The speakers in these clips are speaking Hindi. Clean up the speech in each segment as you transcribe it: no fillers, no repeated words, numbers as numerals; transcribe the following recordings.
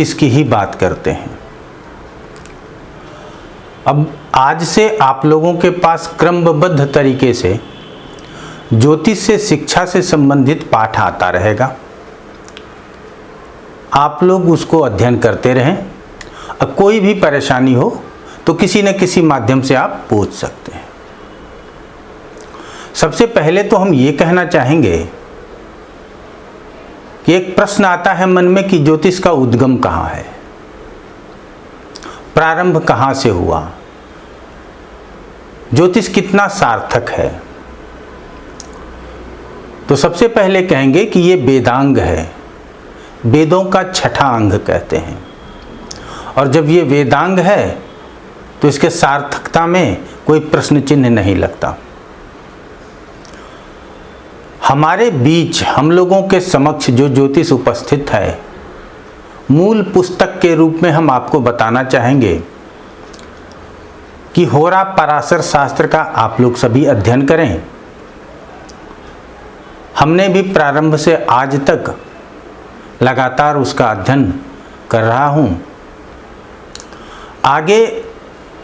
इसकी ही बात करते हैं। अब आज से आप लोगों के पास क्रमबद्ध तरीके से ज्योतिष से शिक्षा से संबंधित पाठ आता रहेगा। आप लोग उसको अध्ययन करते रहें। अब कोई भी परेशानी हो तो किसी न किसी माध्यम से आप पूछ सकते हैं। सबसे पहले तो हम ये कहना चाहेंगे कि एक प्रश्न आता है मन में कि ज्योतिष का उद्गम कहाँ है, प्रारंभ कहाँ से हुआ, ज्योतिष कितना सार्थक है। तो सबसे पहले कहेंगे कि ये वेदांग है, वेदों का छठा अंग कहते हैं। और जब ये वेदांग है तो इसके सार्थकता में कोई प्रश्न चिन्ह नहीं लगता। हमारे बीच हम लोगों के समक्ष जो ज्योतिष उपस्थित है, मूल पुस्तक के रूप में हम आपको बताना चाहेंगे कि होरा पराशर शास्त्र का आप लोग सभी अध्ययन करें। हमने भी प्रारंभ से आज तक लगातार उसका अध्ययन कर रहा हूं। आगे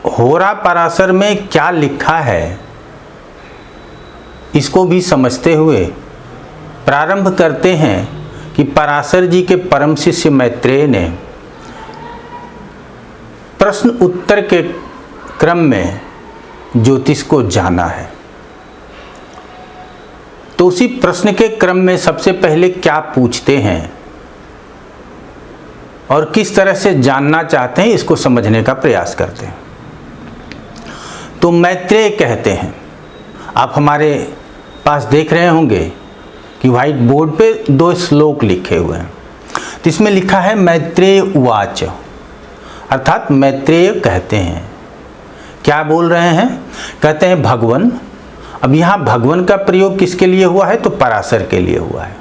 होरा पराशर में क्या लिखा है इसको भी समझते हुए प्रारंभ करते हैं कि पराशर जी के परम शिष्य मैत्रेय ने प्रश्न उत्तर के क्रम में ज्योतिष को जाना है। तो उसी प्रश्न के क्रम में सबसे पहले क्या पूछते हैं और किस तरह से जानना चाहते हैं इसको समझने का प्रयास करते हैं। तो मैत्रेय कहते हैं, आप हमारे पास देख रहे होंगे कि व्हाइट बोर्ड पे 2 श्लोक लिखे हुए हैं। तो इसमें लिखा है मैत्रेय उवाच, अर्थात मैत्रेय कहते हैं। क्या बोल रहे हैं? कहते हैं भगवन। अब यहाँ भगवन का प्रयोग किसके लिए हुआ है? तो पराशर के लिए हुआ है।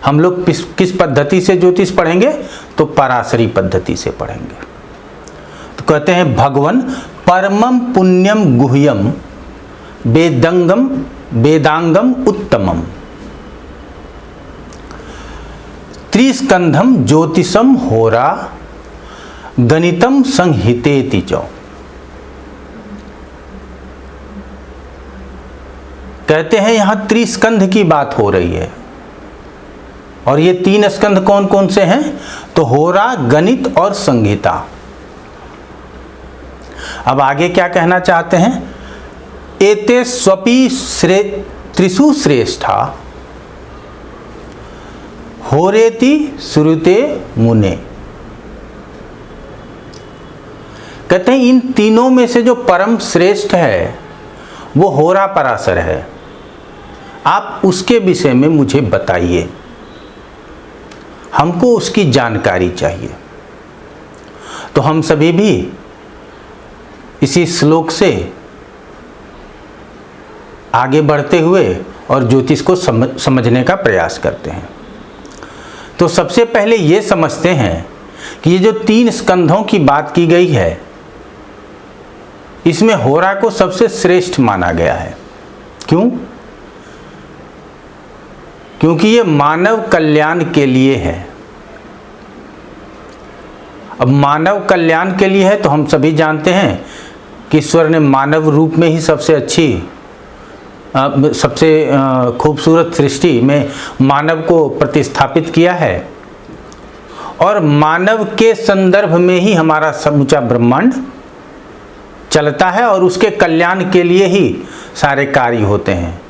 हम लोग किस पद्धति से ज्योतिष पढ़ेंगे? तो पराशरी पद्धति से पढ़ेंगे। तो कहते हैं भगवन परमम पुण्यम गुह्यम वेदांगम उत्तमम त्रिस्कंधम ज्योतिषम होरा गणितम संहितेति च। कहते हैं यहां त्रिस्कंध की बात हो रही है। और ये 3 स्कंध कौन कौन से हैं? तो होरा, गणित और संहिता। अब आगे क्या कहना चाहते हैं? एते स्वपि त्रिषु श्रेष्ठा होरेति श्रुते मुने। कहते हैं इन तीनों में से जो परम श्रेष्ठ है वो होरा पराशर है। आप उसके विषय में मुझे बताइए, हमको उसकी जानकारी चाहिए। तो हम सभी भी इसी श्लोक से आगे बढ़ते हुए और ज्योतिष को समझने का प्रयास करते हैं। तो सबसे पहले ये समझते हैं कि ये जो 3 स्कंधों की बात की गई है, इसमें होरा को सबसे श्रेष्ठ माना गया है। क्यों? क्योंकि ये मानव कल्याण के लिए है। अब मानव कल्याण के लिए है तो हम सभी जानते हैं कि ईश्वर ने मानव रूप में ही सबसे खूबसूरत सृष्टि में मानव को प्रतिस्थापित किया है। और मानव के संदर्भ में ही हमारा समूचा ब्रह्मांड चलता है और उसके कल्याण के लिए ही सारे कार्य होते हैं।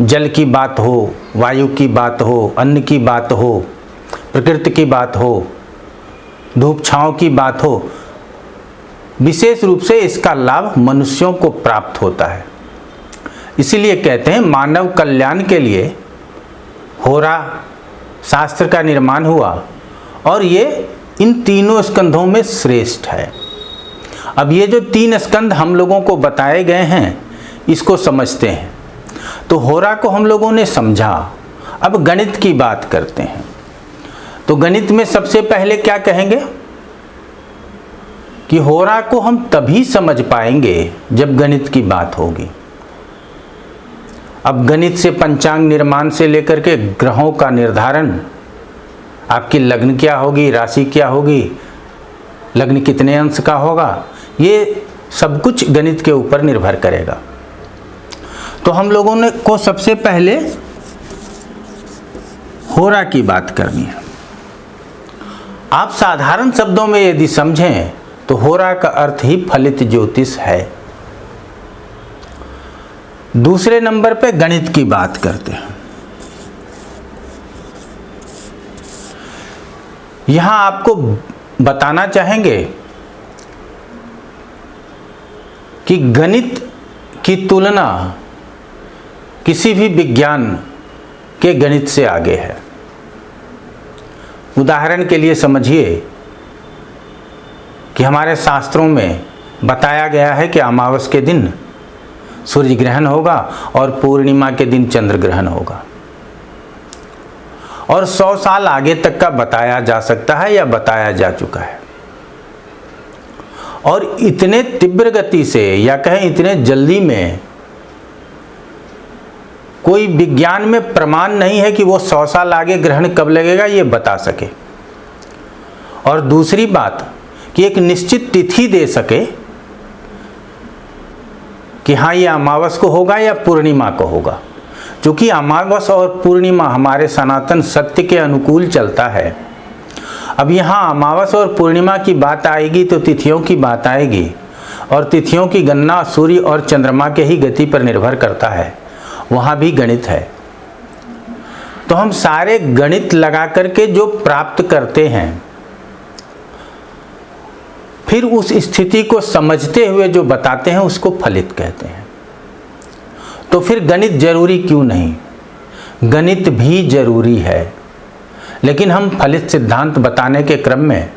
जल की बात हो, वायु की बात हो, अन्न की बात हो, प्रकृति की बात हो, धूप छांव की बात हो, विशेष रूप से इसका लाभ मनुष्यों को प्राप्त होता है। इसीलिए कहते हैं मानव कल्याण के लिए होरा शास्त्र का निर्माण हुआ और ये इन तीनों स्कंधों में श्रेष्ठ है। अब ये जो 3 स्कंध हम लोगों को बताए गए हैं इसको समझते हैं। तो होरा को हम लोगों ने समझा। अब गणित की बात करते हैं। तो गणित में सबसे पहले क्या कहेंगे कि होरा को हम तभी समझ पाएंगे जब गणित की बात होगी। अब गणित से पंचांग निर्माण से लेकर के ग्रहों का निर्धारण आपकी लग्न क्या होगी, राशि क्या होगी, लग्न कितने अंश का होगा, ये सब कुछ गणित के ऊपर निर्भर करेगा। तो हम लोगों ने को सबसे पहले होरा की बात करनी है। आप साधारण शब्दों में यदि समझें तो होरा का अर्थ ही फलित ज्योतिष है। दूसरे नंबर पे गणित की बात करते हैं। यहां आपको बताना चाहेंगे कि गणित की तुलना किसी भी विज्ञान के गणित से आगे है। उदाहरण के लिए समझिए कि हमारे शास्त्रों में बताया गया है कि अमावस के दिन सूर्य ग्रहण होगा और पूर्णिमा के दिन चंद्र ग्रहण होगा, और 100 साल आगे तक का बताया जा सकता है या बताया जा चुका है। और इतने तीव्र गति से या कहें इतने जल्दी में कोई विज्ञान में प्रमाण नहीं है कि वो 100 साल आगे ग्रहण कब लगेगा ये बता सके। और दूसरी बात कि एक निश्चित तिथि दे सके कि हाँ ये अमावस को होगा या पूर्णिमा को होगा। क्योंकि अमावस और पूर्णिमा हमारे सनातन सत्य के अनुकूल चलता है। अब यहाँ अमावस और पूर्णिमा की बात आएगी तो तिथियों की बात आएगी, और तिथियों की गणना सूर्य और चंद्रमा के ही गति पर निर्भर करता है, वहाँ भी गणित है। तो हम सारे गणित लगा करके जो प्राप्त करते हैं, फिर उस स्थिति को समझते हुए जो बताते हैं उसको फलित कहते हैं। तो फिर गणित जरूरी क्यों नहीं? गणित भी जरूरी है, लेकिन हम फलित सिद्धांत बताने के क्रम में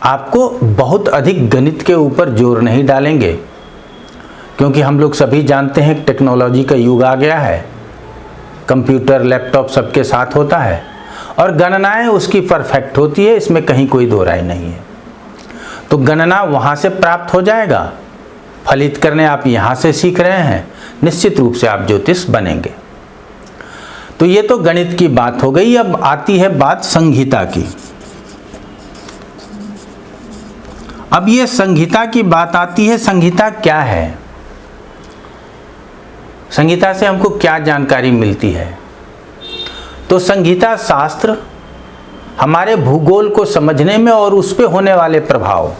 आपको बहुत अधिक गणित के ऊपर जोर नहीं डालेंगे, क्योंकि हम लोग सभी जानते हैं टेक्नोलॉजी का युग आ गया है, कंप्यूटर लैपटॉप सबके साथ होता है और गणनाएं उसकी परफेक्ट होती है, इसमें कहीं कोई दो राय नहीं है। तो गणना वहाँ से प्राप्त हो जाएगा, फलित करने आप यहाँ से सीख रहे हैं, निश्चित रूप से आप ज्योतिष बनेंगे। तो ये तो गणित की बात हो गई। अब आती है बात संहिता की। अब ये संहिता की बात आती है। संहिता क्या है? संहिता से हमको क्या जानकारी मिलती है? तो संहिता शास्त्र हमारे भूगोल को समझने में और उस पे होने वाले प्रभाव,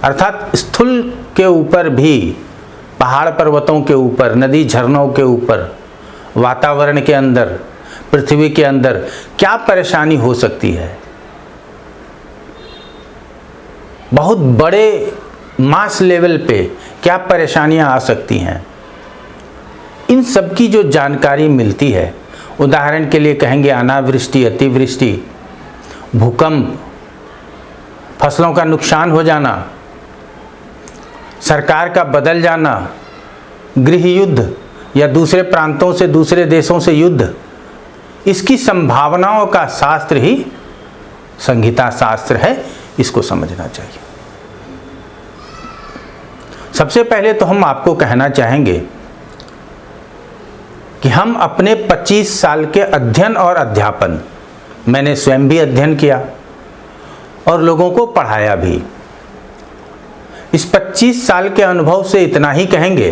अर्थात स्थूल के ऊपर भी, पहाड़ पर्वतों के ऊपर, नदी झरनों के ऊपर, वातावरण के अंदर, पृथ्वी के अंदर क्या परेशानी हो सकती है, बहुत बड़े मास लेवल पे क्या परेशानियां आ सकती हैं, इन सब की जो जानकारी मिलती है। उदाहरण के लिए कहेंगे अनावृष्टि, अतिवृष्टि, भूकंप, फसलों का नुकसान हो जाना, सरकार का बदल जाना, गृह युद्ध या दूसरे प्रांतों से, दूसरे देशों से युद्ध, इसकी संभावनाओं का शास्त्र ही संहिता शास्त्र है। इसको समझना चाहिए। सबसे पहले तो हम आपको कहना चाहेंगे कि हम अपने 25 साल के अध्ययन और अध्यापन, मैंने स्वयं भी अध्ययन किया और लोगों को पढ़ाया भी, इस 25 साल के अनुभव से इतना ही कहेंगे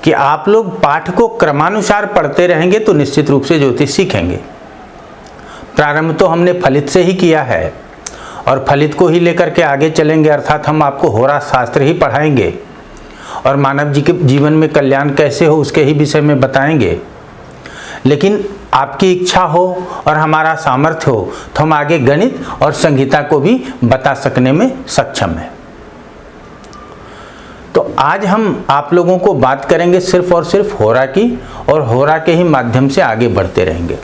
कि आप लोग पाठ को क्रमानुसार पढ़ते रहेंगे तो निश्चित रूप से ज्योतिष सीखेंगे। प्रारंभ तो हमने फलित से ही किया है और फलित को ही लेकर के आगे चलेंगे, अर्थात हम आपको होरा शास्त्र ही पढ़ाएंगे और मानव जी के जीवन में कल्याण कैसे हो उसके ही विषय में बताएंगे। लेकिन आपकी इच्छा हो और हमारा सामर्थ्य हो तो हम आगे गणित और संहिता को भी बता सकने में सक्षम हैं। तो आज हम आप लोगों को बात करेंगे सिर्फ और सिर्फ होरा की, और होरा के ही माध्यम से आगे बढ़ते रहेंगे।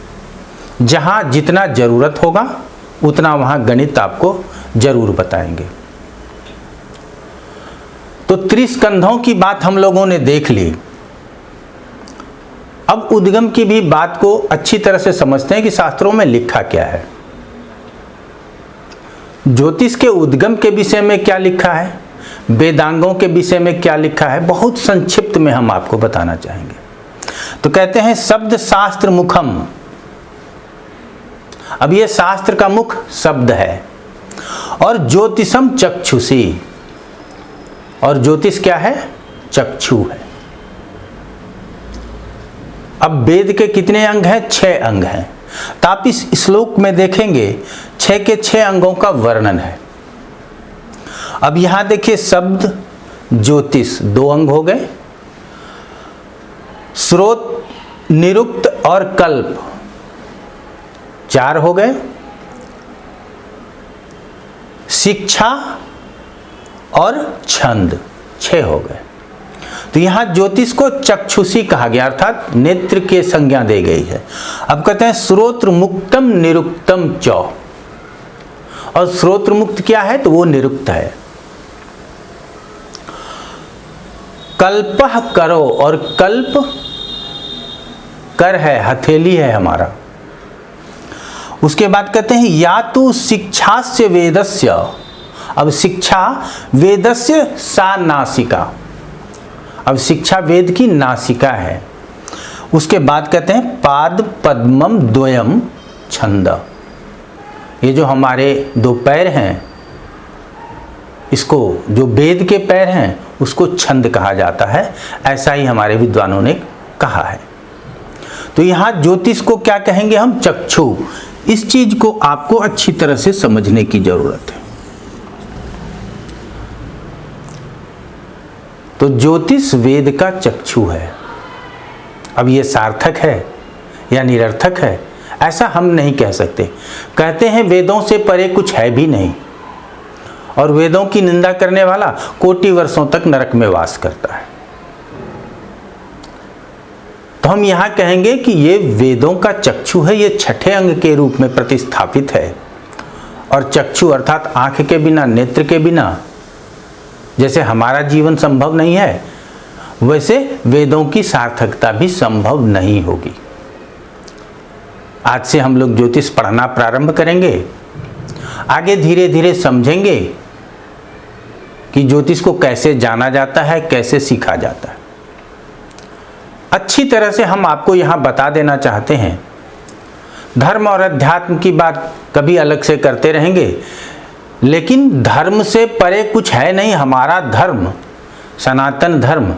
जहाँ जितना ज़रूरत होगा उतना वहाँ गणित आपको जरूर बताएंगे। तो त्रिस्कंधों की बात हम लोगों ने देख ली। अब उद्गम की भी बात को अच्छी तरह से समझते हैं कि शास्त्रों में लिखा क्या है। ज्योतिष के उद्गम के विषय में क्या लिखा है, वेदांगों के विषय में क्या लिखा है, बहुत संक्षिप्त में हम आपको बताना चाहेंगे। तो कहते हैं शब्द शास्त्र मुखम अब ये शास्त्र का मुख्य शब्द है। और ज्योतिषम चक्षुषी, और ज्योतिष क्या है? चक्षु है। अब वेद के कितने अंग हैं? 6 अंग हैं। तो आप इस श्लोक में देखेंगे 6 के 6 अंगों का वर्णन है। अब यहां देखिए शब्द ज्योतिष 2 अंग हो गए, स्रोत, निरुक्त और कल्प 4 हो गए, शिक्षा और छंद 6 हो गए। तो यहां ज्योतिष को चक्षुषी कहा गया, अर्थात नेत्र के संज्ञा दी गई है। अब कहते हैं श्रोत्र मुक्तम निरुक्तम च, और श्रोत्र मुक्त क्या है? तो वो निरुक्त है। कल्पः करो, और कल्प कर है, हथेली है हमारा। उसके बाद कहते हैं या तो शिक्षास्य वेदस्य, अब शिक्षा वेदस्य सा नासिका, अब शिक्षा वेद की नासिका है। उसके बाद कहते हैं पाद पद्मम द्वयम छंद, ये जो हमारे 2 पैर हैं, इसको जो वेद के पैर हैं उसको छंद कहा जाता है, ऐसा ही हमारे विद्वानों ने कहा है। तो यहाँ ज्योतिष को क्या कहेंगे हम? चक्षु। इस चीज को आपको अच्छी तरह से समझने की जरूरत है। तो ज्योतिष वेद का चक्षु है। अब ये सार्थक है या निरर्थक है, ऐसा हम नहीं कह सकते। कहते हैं वेदों से परे कुछ है भी नहीं, और वेदों की निंदा करने वाला कोटि वर्षों तक नरक में वास करता है। तो हम यहां कहेंगे कि ये वेदों का चक्षु है, ये 6ठे अंग के रूप में प्रतिस्थापित है। और चक्षु अर्थात आंख के बिना, नेत्र के बिना जैसे हमारा जीवन संभव नहीं है, वैसे वेदों की सार्थकता भी संभव नहीं होगी। आज से हम लोग ज्योतिष पढ़ना प्रारंभ करेंगे, आगे धीरे धीरे समझेंगे कि ज्योतिष को कैसे जाना जाता है, कैसे सीखा जाता है। अच्छी तरह से हम आपको यहाँ बता देना चाहते हैं। धर्म और अध्यात्म की बात कभी अलग से करते रहेंगे, लेकिन धर्म से परे कुछ है नहीं। हमारा धर्म सनातन धर्म,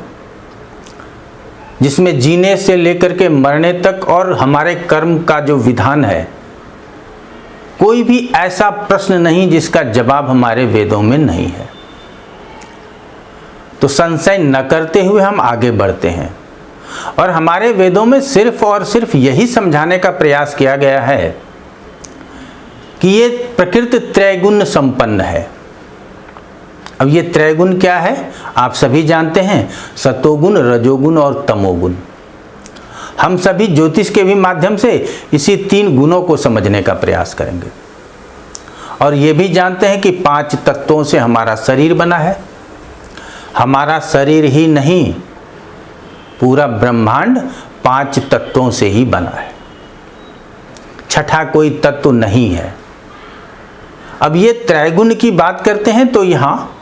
जिसमें जीने से लेकर के मरने तक और हमारे कर्म का जो विधान है, कोई भी ऐसा प्रश्न नहीं जिसका जवाब हमारे वेदों में नहीं है। तो संशय न करते हुए हम आगे बढ़ते हैं। और हमारे वेदों में सिर्फ और सिर्फ यही समझाने का प्रयास किया गया है कि ये प्रकृति त्रैगुण संपन्न है। अब ये त्रैगुण क्या है? आप सभी जानते हैं, सतोगुण, रजोगुण और तमोगुण। हम सभी ज्योतिष के भी माध्यम से इसी 3 गुणों को समझने का प्रयास करेंगे। और ये भी जानते हैं कि 5 तत्वों से हमारा शरीर बना है। हमारा शरीर ही नहीं, पूरा ब्रह्मांड 5 तत्वों से ही बना है, छठा कोई तत्व नहीं है। अब ये त्रैगुण की बात करते हैं तो यहाँ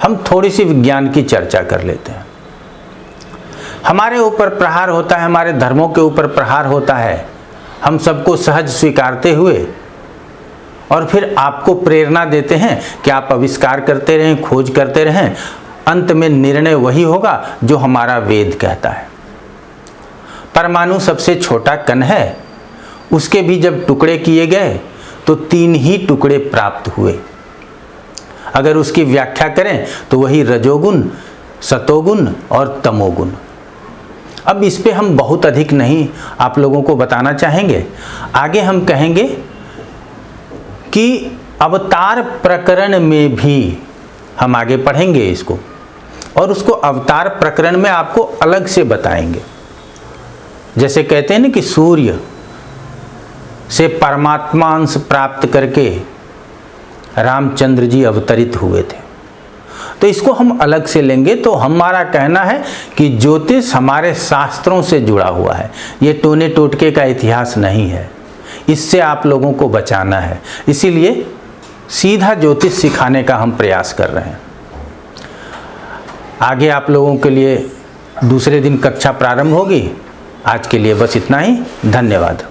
हम थोड़ी सी विज्ञान की चर्चा कर लेते हैं। हमारे ऊपर प्रहार होता है, हमारे धर्मों के ऊपर प्रहार होता है, हम सबको सहज स्वीकारते हुए, और फिर आपको प्रेरणा देते हैं कि आप आविष्कार करते रहें, खोज करते रहें। अंत में निर्णय वही होगा जो हमारा वेद कहता है। परमाणु सबसे छोटा कण है, उसके भी जब टुकड़े किए गए तो 3 ही टुकड़े प्राप्त हुए। अगर उसकी व्याख्या करें तो वही रजोगुण, सतोगुण और तमोगुण। अब इस पे हम बहुत अधिक नहीं आप लोगों को बताना चाहेंगे। आगे हम कहेंगे कि अवतार प्रकरण में भी हम आगे पढ़ेंगे इसको, और उसको अवतार प्रकरण में आपको अलग से बताएंगे। जैसे कहते हैं ना कि सूर्य से परमात्मा अंश प्राप्त करके रामचंद्र जी अवतरित हुए थे, तो इसको हम अलग से लेंगे। तो हमारा कहना है कि ज्योतिष हमारे शास्त्रों से जुड़ा हुआ है, ये टोने टोटके का इतिहास नहीं है। इससे आप लोगों को बचाना है, इसीलिए सीधा ज्योतिष सिखाने का हम प्रयास कर रहे हैं। आगे आप लोगों के लिए दूसरे दिन कक्षा प्रारंभ होगी। आज के लिए बस इतना ही। धन्यवाद।